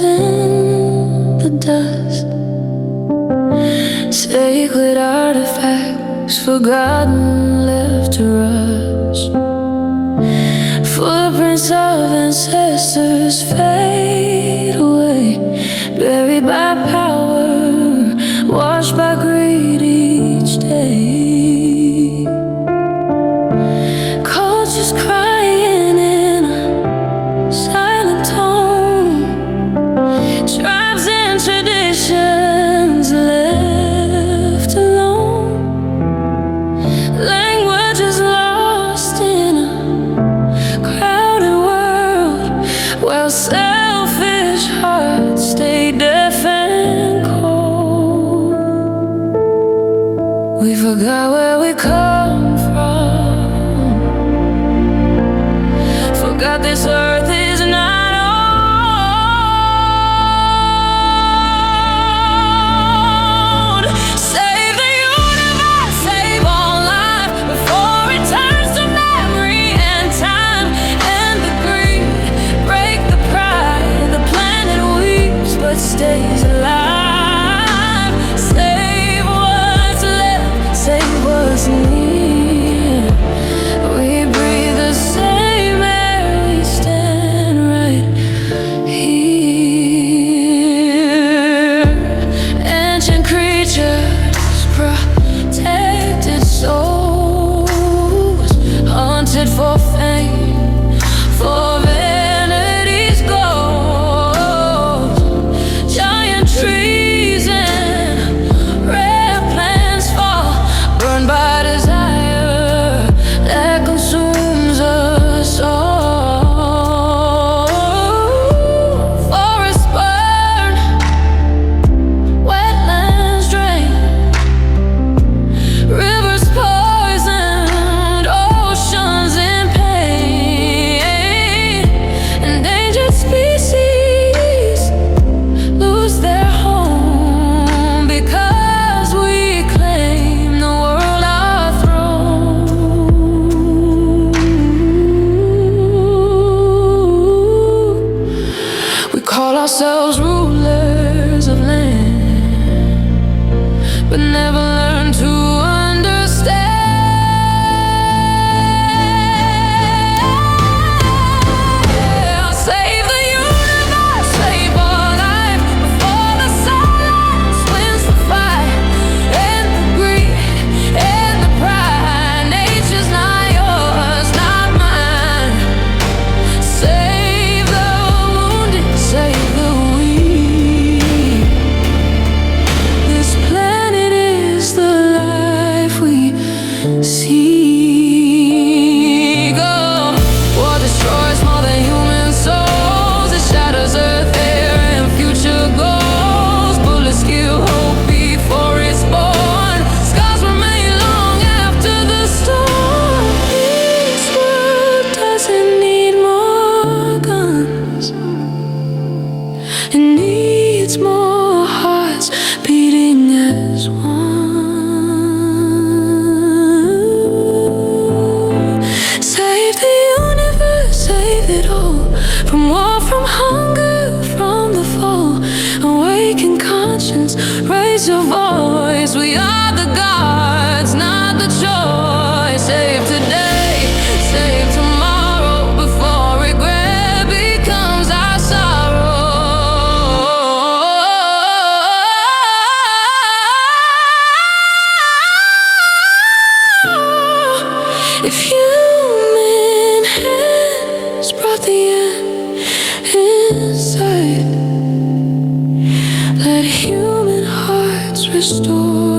in the dust. Sacred artifacts forgotten, left to rust. Footprints of ancestors fade away, buried by power, washed by greed each day. Cultures crying in a silent tone, tribes and traditions left alone. Language is lost in a crowded world, while selfish hearts stay deaf and cold. We forgot where we come from, forgot this earth is not old. Save the universe, save all life before it turns to memory and time. And the greed, break the pride. The planet weeps but stays alive. Save what's left, save what's near. We breathe the same air, we stand right here. Ancient creatures, protected souls, hunted for fame, for vanity's gold. Giant trees and rare plants fall, burned by desire that consumes us all. Forests burn, wetlands drain, rivers poisoned, oceans in pain. Endangered species lose their home because we claim the world our throne. We call ourselves rulers of land, but never learn to understand. Save the universe, save our life before the silence wins the fight. And the greed and the pride, nature's not yours, not mine. Save the wounded, save the weak. This planet is the life we seek. Oh, war destroys more than human souls. It shatters earth, air, and future goals. Bullets kill hope before it's born. Scars remain long after the storm. This world doesn't need more guns, it needs more hearts beating as one. Save the universe, save it all, from war, from hunger, from the fall. Awaken conscience, raise your voice. We are the gods, not the choice. Save today, save tomorrow, before regret becomes our sorrow. If human hands brought the end inside, let human hearts restore.